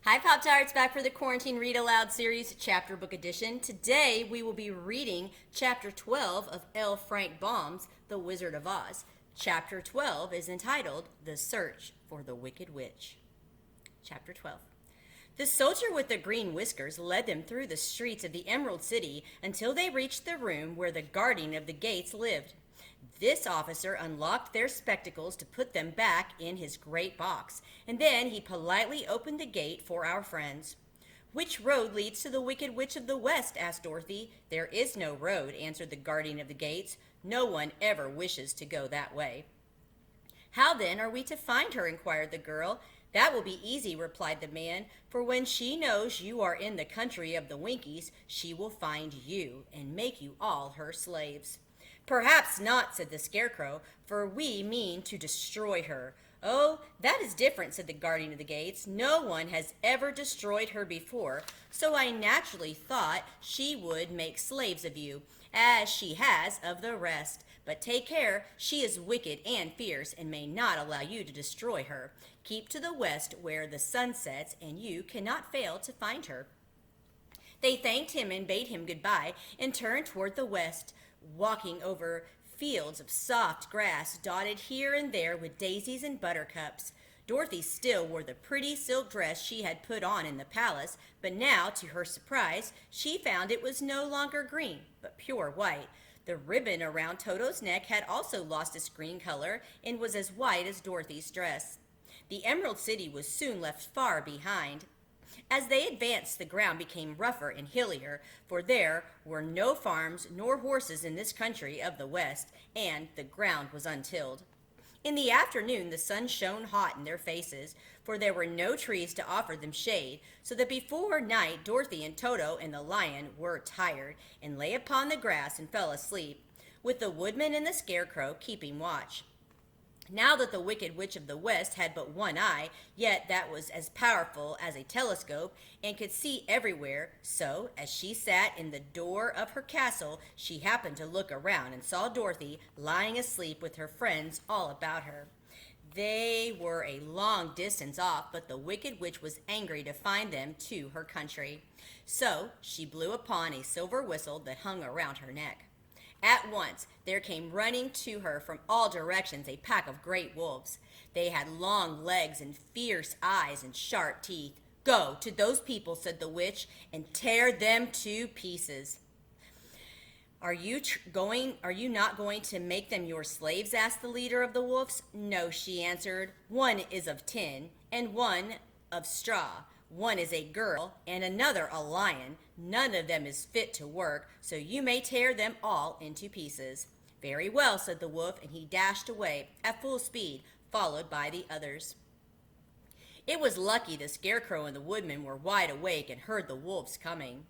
Hi, Pop Tarts, back for the Quarantine Read Aloud series, chapter book edition. Today we will be reading chapter 12 of L. Frank Baum's The Wizard of Oz. Chapter 12 is entitled The Search for the Wicked Witch. Chapter 12. The soldier with the green whiskers led them through the streets of the Emerald City until they reached the room where the guardian of the gates lived. This officer unlocked their spectacles to put them back in his great box, and then he politely opened the gate for our friends. "Which road leads to the Wicked Witch of the West?" asked Dorothy. "There is no road," answered the guardian of the gates. "No one ever wishes to go that way." "How then are we to find her?" inquired the girl. "That will be easy," replied the man, "for when she knows you are in the country of the Winkies, she will find you and make you all her slaves." "Perhaps not," said the Scarecrow, "for we mean to destroy her." "Oh, that is different," said the guardian of the gates. "No one has ever destroyed her before, so I naturally thought she would make slaves of you, as she has of the rest. But take care, she is wicked and fierce, and may not allow you to destroy her. Keep to the west where the sun sets, and you cannot fail to find her." They thanked him and bade him goodbye, and turned toward the west, walking over fields of soft grass dotted here and there with daisies and buttercups. Dorothy still wore the pretty silk dress she had put on in the palace, but now, to her surprise, she found it was no longer green, but pure white. The ribbon around Toto's neck had also lost its green color and was as white as Dorothy's dress. The Emerald City was soon left far behind. As they advanced, the ground became rougher and hillier, for there were no farms nor horses in this country of the West, and the ground was untilled. In the afternoon, the sun shone hot in their faces, for there were no trees to offer them shade, so that before night Dorothy and Toto and the lion were tired, and lay upon the grass and fell asleep, with the woodman and the Scarecrow keeping watch. Now that the Wicked Witch of the West had but one eye, yet that was as powerful as a telescope and could see everywhere, so as she sat in the door of her castle, she happened to look around and saw Dorothy lying asleep with her friends all about her. They were a long distance off, but the Wicked Witch was angry to find them to her country. So she blew upon a silver whistle that hung around her neck. At once there came running to her from all directions a pack of great wolves. They had long legs and fierce eyes and sharp teeth. "Go to those people," said the witch, "and tear them to pieces." Are you not going to make them your slaves?" asked the leader of the wolves. "No," she answered. "One is of tin and one of straw. One is a girl and another a lion. None of them is fit to work, so you may tear them all into pieces." "Very well," said the wolf, and he dashed away at full speed, followed by the others. It was lucky the Scarecrow and the woodman were wide awake and heard the wolves coming.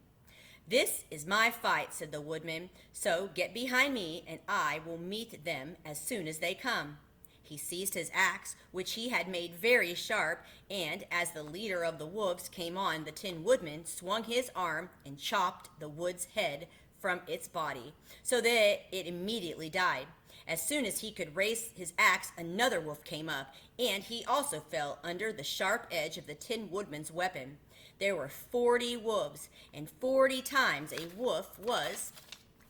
"This is my fight," said the woodman, "so get behind me and I will meet them as soon as they come." He seized his axe, which he had made very sharp, and as the leader of the wolves came on, the Tin Woodman swung his arm and chopped the wood's head from its body, so that it immediately died. As soon as he could raise his axe, another wolf came up, and he also fell under the sharp edge of the Tin Woodman's weapon. There were 40 wolves, and 40 times a wolf was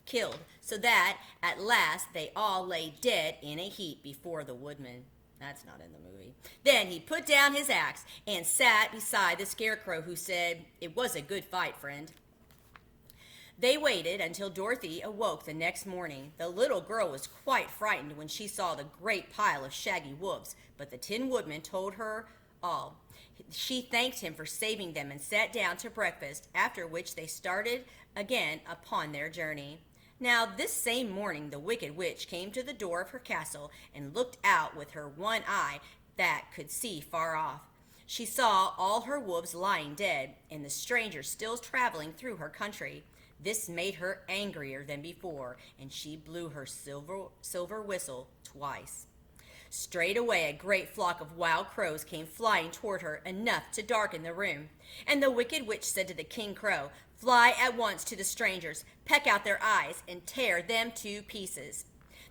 killed, so that at last they all lay dead in a heap before the woodman. That's not in the movie. Then he put down his axe and sat beside the Scarecrow, who said, "It was a good fight, friend." They waited until Dorothy awoke the next morning. The little girl was quite frightened when she saw the great pile of shaggy wolves, but the Tin Woodman told her all. She thanked him for saving them and sat down to breakfast, after which they started again upon their journey. Now, this same morning, the Wicked Witch came to the door of her castle and looked out with her one eye that could see far off. She saw all her wolves lying dead, and the strangers still traveling through her country. This made her angrier than before, and she blew her silver whistle twice. Straightway a great flock of wild crows came flying toward her, enough to darken the room. And the Wicked Witch said to the King Crow, "Fly at once to the strangers, peck out their eyes, and tear them to pieces."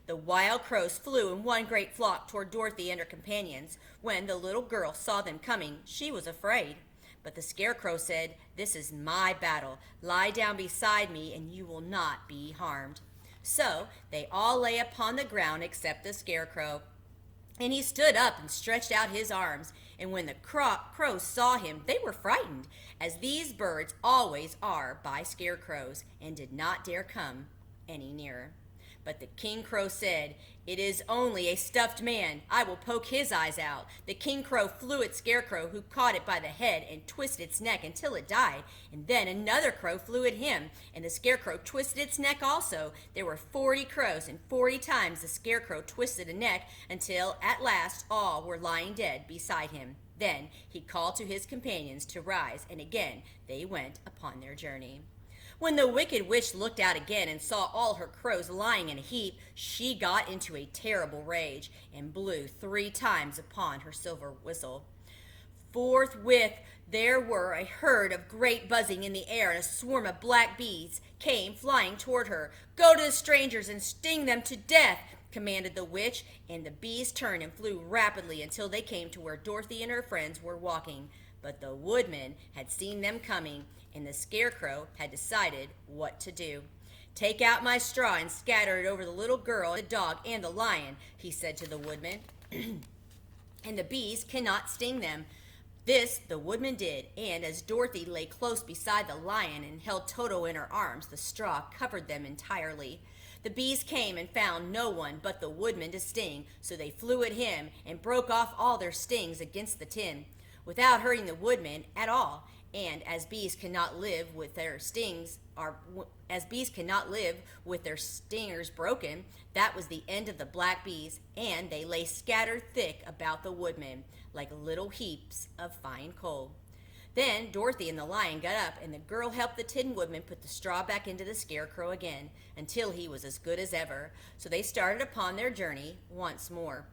The wild crows flew in one great flock toward Dorothy and her companions. When the little girl saw them coming, she was afraid. But the Scarecrow said, "This is my battle. Lie down beside me, and you will not be harmed." So they all lay upon the ground except the Scarecrow. And he stood up and stretched out his arms. And when the crows saw him, they were frightened, as these birds always are by scarecrows, and did not dare come any nearer. But the King Crow said, "It is only a stuffed man. I will poke his eyes out." The King Crow flew at Scarecrow, who caught it by the head and twisted its neck until it died. And then another crow flew at him, and the Scarecrow twisted its neck also. There were 40 crows, and 40 times the Scarecrow twisted a neck, until at last all were lying dead beside him. Then he called to his companions to rise, and again they went upon their journey. When the Wicked Witch looked out again and saw all her crows lying in a heap, she got into a terrible rage and blew 3 times upon her silver whistle. Forthwith there were a herd of great buzzing in the air, and a swarm of black bees came flying toward her. "Go to the strangers and sting them to death," commanded the witch, and the bees turned and flew rapidly until they came to where Dorothy and her friends were walking. But the woodman had seen them coming, and the Scarecrow had decided what to do. "Take out my straw and scatter it over the little girl, the dog, and the lion," he said to the woodman, "and the bees cannot sting them." This the woodman did, and as Dorothy lay close beside the lion and held Toto in her arms, the straw covered them entirely. The bees came and found no one but the woodman to sting, so they flew at him and broke off all their stings against the tin, without hurting the woodman at all. And as bees cannot live with their stingers broken, that was the end of the black bees, and they lay scattered thick about the woodman, like little heaps of fine coal. Then Dorothy and the lion got up, and the girl helped the Tin Woodman put the straw back into the Scarecrow again, until he was as good as ever. So they started upon their journey once more.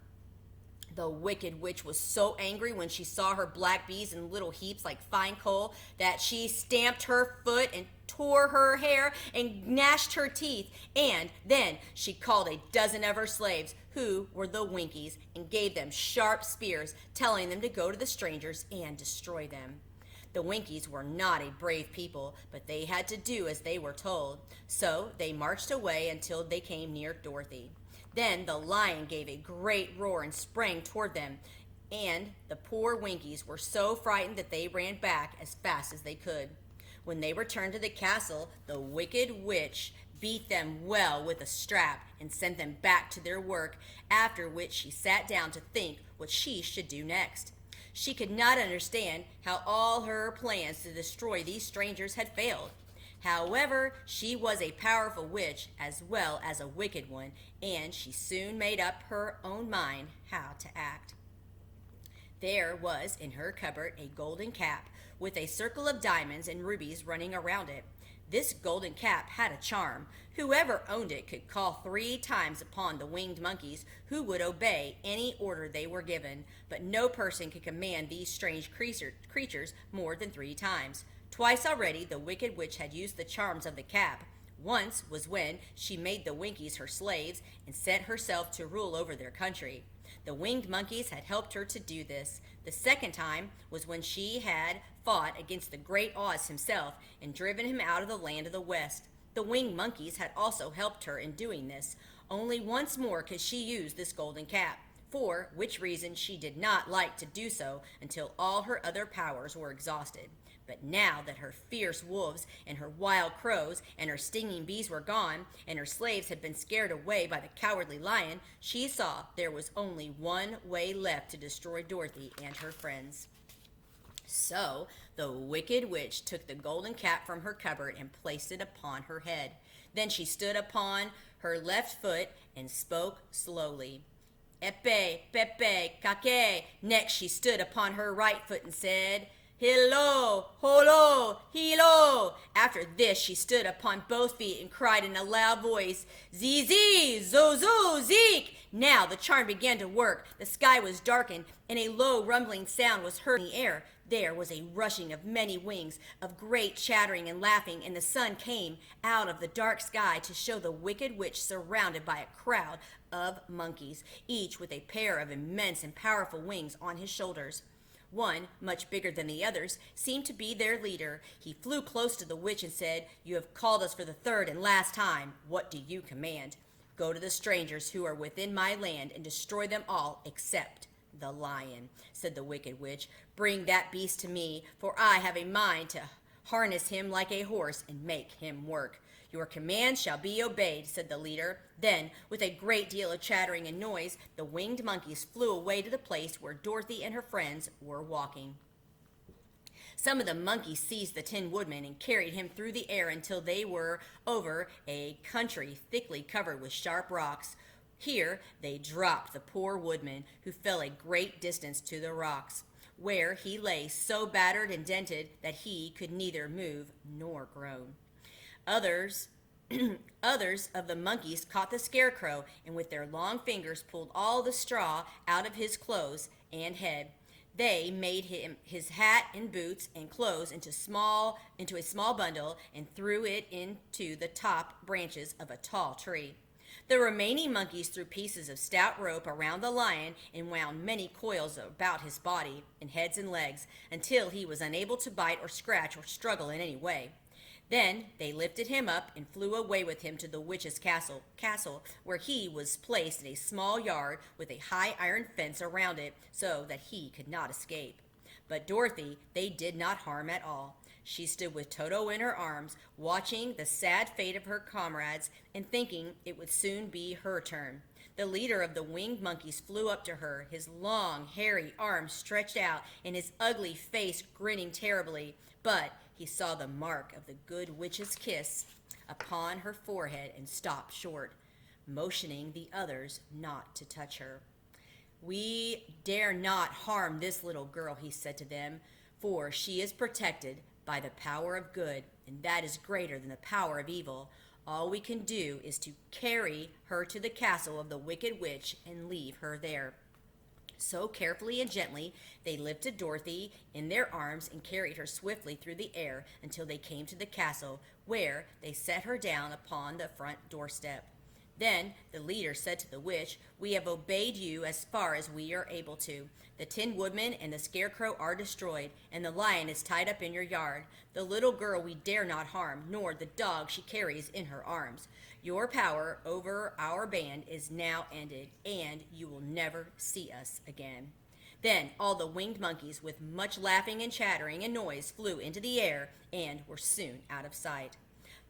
The Wicked Witch was so angry when she saw her black bees in little heaps like fine coal that she stamped her foot and tore her hair and gnashed her teeth. And then she called a dozen of her slaves, who were the Winkies, and gave them sharp spears, telling them to go to the strangers and destroy them. The Winkies were not a brave people, but they had to do as they were told. So they marched away until they came near Dorothy. Then the lion gave a great roar and sprang toward them, and the poor Winkies were so frightened that they ran back as fast as they could. When they returned to the castle, the Wicked Witch beat them well with a strap and sent them back to their work, after which she sat down to think what she should do next. She could not understand how all her plans to destroy these strangers had failed. However, she was a powerful witch as well as a wicked one, and she soon made up her own mind how to act. There was in her cupboard a golden cap with a circle of diamonds and rubies running around it. This golden cap had a charm. Whoever owned it could call 3 times upon the winged monkeys, who would obey any order they were given, but no person could command these strange creatures more than 3 times. Twice already the Wicked Witch had used the charms of the cap. Once was when she made the Winkies her slaves and set herself to rule over their country. The winged monkeys had helped her to do this. The second time was when she had fought against the great Oz himself and driven him out of the land of the West. The winged monkeys had also helped her in doing this. Only once more could she use this golden cap, for which reason she did not like to do so until all her other powers were exhausted. But now that her fierce wolves and her wild crows and her stinging bees were gone, and her slaves had been scared away by the cowardly lion, she saw there was only one way left to destroy Dorothy and her friends. So the Wicked Witch took the golden cap from her cupboard and placed it upon her head. Then she stood upon her left foot and spoke slowly. Epe, pepe, kake. Next she stood upon her right foot and said, Hello, holo, hilo. After this, she stood upon both feet and cried in a loud voice, Zizi, zozo, zeek. Now the charm began to work. The sky was darkened, and a low rumbling sound was heard in the air. There was a rushing of many wings, of great chattering and laughing, and the sun came out of the dark sky to show the Wicked Witch surrounded by a crowd of monkeys, each with a pair of immense and powerful wings on his shoulders. One, much bigger than the others, seemed to be their leader. He flew close to the witch and said, "You have called us for the third and last time. What do you command?" "Go to the strangers who are within my land and destroy them all except the lion," said the wicked witch. "Bring that beast to me, for I have a mind to harness him like a horse and make him work." "Your command shall be obeyed," said the leader. Then, with a great deal of chattering and noise, the winged monkeys flew away to the place where Dorothy and her friends were walking. Some of the monkeys seized the Tin Woodman and carried him through the air until they were over a country thickly covered with sharp rocks. Here they dropped the poor woodman, who fell a great distance to the rocks, where he lay so battered and dented that he could neither move nor groan. Others of the monkeys caught the Scarecrow and with their long fingers pulled all the straw out of his clothes and head. They made him his hat and boots and clothes into a small bundle and threw it into the top branches of a tall tree. The remaining monkeys threw pieces of stout rope around the lion and wound many coils about his body and heads and legs until he was unable to bite or scratch or struggle in any way. Then they lifted him up and flew away with him to the witch's castle, where he was placed in a small yard with a high iron fence around it so that he could not escape. But Dorothy they did not harm at all. She stood with Toto in her arms, watching the sad fate of her comrades and thinking it would soon be her turn. The leader of the winged monkeys flew up to her, his long, hairy arms stretched out and his ugly face grinning terribly. But he saw the mark of the good witch's kiss upon her forehead and stopped short, motioning the others not to touch her. "We dare not harm this little girl," he said to them, "for she is protected by the power of good, and that is greater than the power of evil. All we can do is to carry her to the castle of the wicked witch and leave her there." So carefully and gently they lifted Dorothy in their arms and carried her swiftly through the air until they came to the castle, where they set her down upon the front doorstep. Then the leader said to the witch, "We have obeyed you as far as we are able to. The Tin Woodman and the Scarecrow are destroyed, and the lion is tied up in your yard. The little girl we dare not harm, nor the dog she carries in her arms. Your power over our band is now ended, and you will never see us again." Then all the winged monkeys, with much laughing and chattering and noise, flew into the air and were soon out of sight.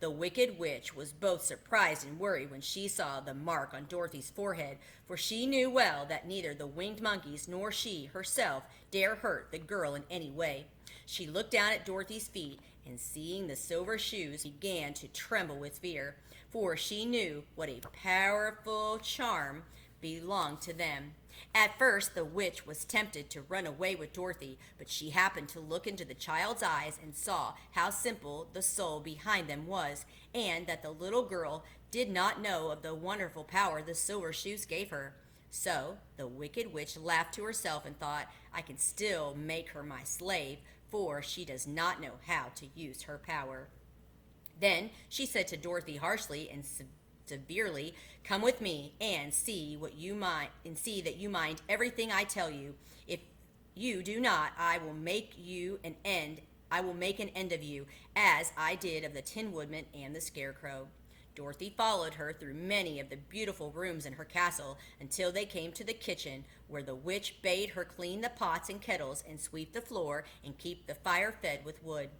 The wicked witch was both surprised and worried when she saw the mark on Dorothy's forehead, for she knew well that neither the winged monkeys nor she herself dare hurt the girl in any way. She looked down at Dorothy's feet, and seeing the silver shoes, began to tremble with fear, for she knew what a powerful charm belonged to them. At first the witch was tempted to run away with Dorothy, but she happened to look into the child's eyes and saw how simple the soul behind them was, and that the little girl did not know of the wonderful power the silver shoes gave her. So the wicked witch laughed to herself and thought, "I can still make her my slave, for she does not know how to use her power." Then she said to Dorothy harshly and severely, "Come with me and see that you mind everything I tell you. If you do not, I will make an end of you, as I did of the Tin Woodman and the Scarecrow." Dorothy followed her through many of the beautiful rooms in her castle until they came to the kitchen, where the witch bade her clean the pots and kettles and sweep the floor and keep the fire fed with wood.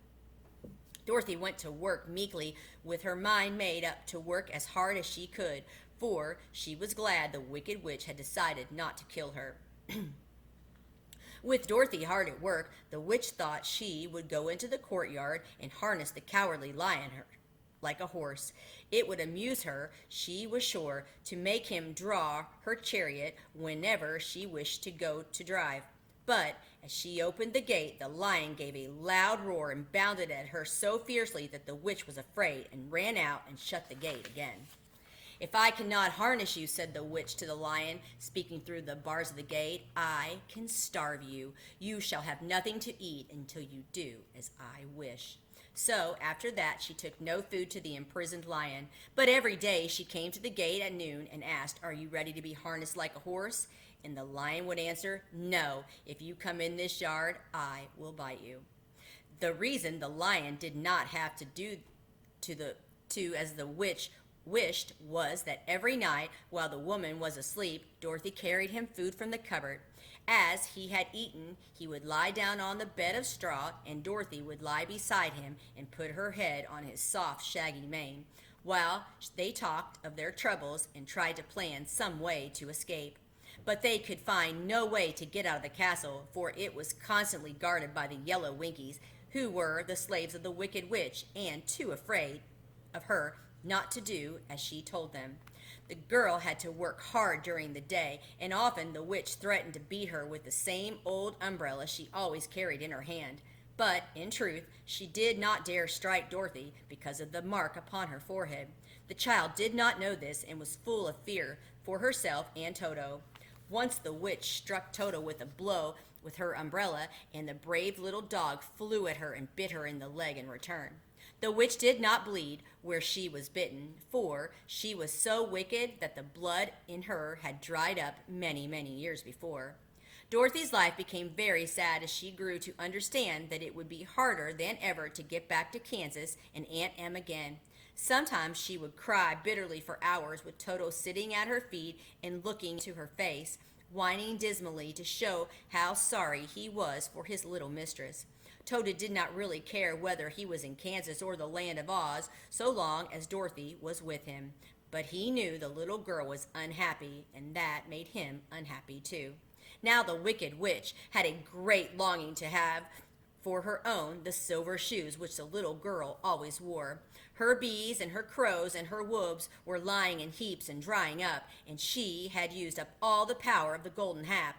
Dorothy went to work meekly, with her mind made up to work as hard as she could, for she was glad the wicked witch had decided not to kill her. With Dorothy hard at work, the witch thought she would go into the courtyard and harness the cowardly lion like a horse. It would amuse her, she was sure, to make him draw her chariot whenever she wished to go to drive. But as she opened the gate, the lion gave a loud roar and bounded at her so fiercely that the witch was afraid and ran out and shut the gate again. "If I cannot harness you," said the witch to the lion, speaking through the bars of the gate, "I can starve you. You shall have nothing to eat until you do as I wish." So after that she took no food to the imprisoned lion, but every day she came to the gate at noon and asked, "Are you ready to be harnessed like a horse?" And the lion would answer, "No, if you come in this yard, I will bite you." The reason the lion did not have to do as the witch wished was that every night while the woman was asleep, Dorothy carried him food from the cupboard. As he had eaten, he would lie down on the bed of straw, and Dorothy would lie beside him and put her head on his soft, shaggy mane, while they talked of their troubles and tried to plan some way to escape. But they could find no way to get out of the castle, for it was constantly guarded by the yellow Winkies, who were the slaves of the Wicked Witch and too afraid of her not to do as she told them. The girl had to work hard during the day, and often the witch threatened to beat her with the same old umbrella she always carried in her hand. But, in truth, she did not dare strike Dorothy because of the mark upon her forehead. The child did not know this and was full of fear for herself and Toto. Once the witch struck Toto with a blow with her umbrella, and the brave little dog flew at her and bit her in the leg in return. The witch did not bleed where she was bitten, for she was so wicked that the blood in her had dried up many, many years before. Dorothy's life became very sad as she grew to understand that it would be harder than ever to get back to Kansas and Aunt Em again. Sometimes she would cry bitterly for hours with Toto sitting at her feet and looking into her face, whining dismally to show how sorry he was for his little mistress. Toto did not really care whether he was in Kansas or the land of Oz, so long as Dorothy was with him. But he knew the little girl was unhappy, and that made him unhappy too. Now the Wicked Witch had a great longing to have for her own the silver shoes which the little girl always wore. Her bees and her crows and her woobs were lying in heaps and drying up, and she had used up all the power of the golden cap.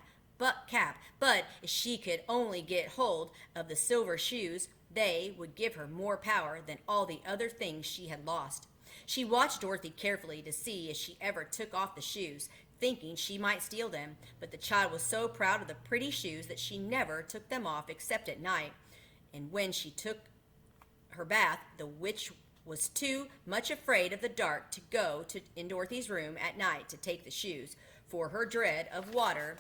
But if she could only get hold of the silver shoes, they would give her more power than all the other things she had lost. She watched Dorothy carefully to see if she ever took off the shoes, thinking she might steal them, but the child was so proud of the pretty shoes that she never took them off except at night. And when she took her bath, the witch was too much afraid of the dark to go in Dorothy's room at night to take the shoes, for her dread of water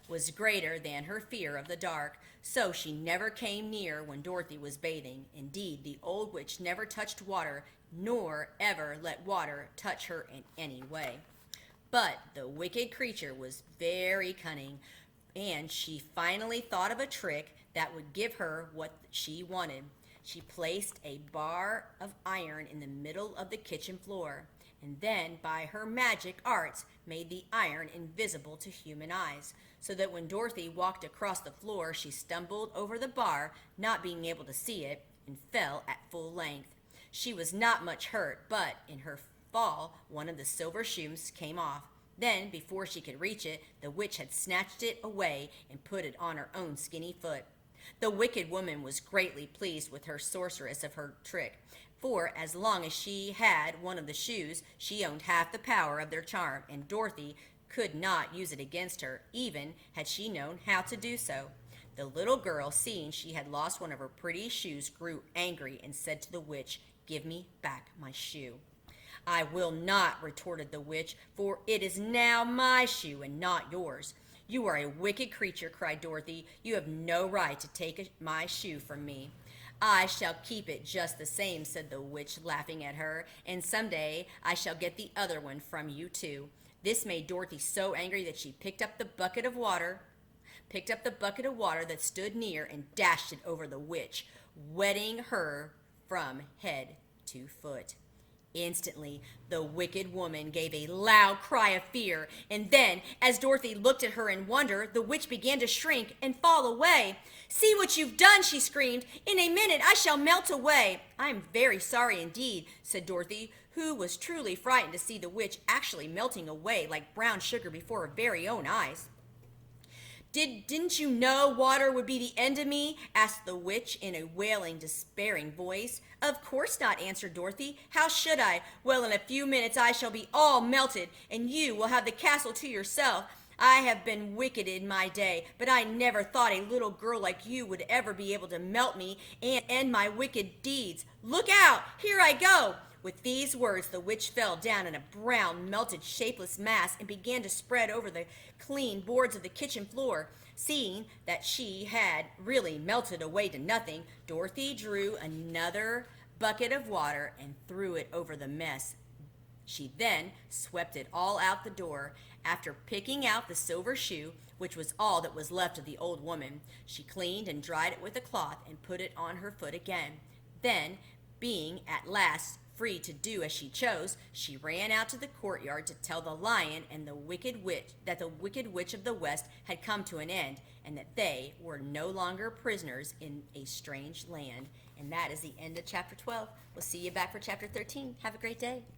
was greater than her fear of the dark, so she never came near when Dorothy was bathing. Indeed, the old witch never touched water, nor ever let water touch her in any way. But the wicked creature was very cunning, and she finally thought of a trick that would give her what she wanted. She placed a bar of iron in the middle of the kitchen floor, and then by her magic arts made the iron invisible to human eyes, so that when Dorothy walked across the floor, she stumbled over the bar, not being able to see it, and fell at full length. She was not much hurt, but in her fall, one of the silver shoes came off. Then, before she could reach it, the witch had snatched it away and put it on her own skinny foot. The wicked woman was greatly pleased with her sorceress of her trick, for as long as she had one of the shoes, she owned half the power of their charm, and Dorothy could not use it against her, even had she known how to do so. The little girl, seeing she had lost one of her pretty shoes, grew angry and said to the witch, "Give me back my shoe." "I will not," retorted the witch, "for it is now my shoe and not yours." "You are a wicked creature," cried Dorothy. "You have no right to take my shoe from me." "I shall keep it just the same," said the witch, laughing at her, "and someday I shall get the other one from you too." This made Dorothy so angry that she picked up the bucket of water that stood near and dashed it over the witch, wetting her from head to foot. Instantly, the wicked woman gave a loud cry of fear, and then, as Dorothy looked at her in wonder, the witch began to shrink and fall away. "See what you've done," she screamed. "In a minute I shall melt away." "I am very sorry indeed," said Dorothy, who was truly frightened to see the witch actually melting away like brown sugar before her very own eyes. Didn't you know water would be the end of me?" asked the witch in a wailing, despairing voice. "Of course not," answered Dorothy. "How should I? Well, in a few minutes I shall be all melted, and you will have the castle to yourself. I have been wicked in my day, but I never thought a little girl like you would ever be able to melt me and end my wicked deeds. Look out! Here I go!" With these words, the witch fell down in a brown, melted, shapeless mass and began to spread over the clean boards of the kitchen floor. Seeing that she had really melted away to nothing, Dorothy drew another bucket of water and threw it over the mess. She then swept it all out the door. After picking out the silver shoe, which was all that was left of the old woman, she cleaned and dried it with a cloth and put it on her foot again. Then, being at last free to do as she chose, she ran out to the courtyard to tell the lion and the wicked witch that the wicked witch of the west had come to an end, and that they were no longer prisoners in a strange land. And that is the end of chapter 12. We'll see you back for chapter 13. Have a great day.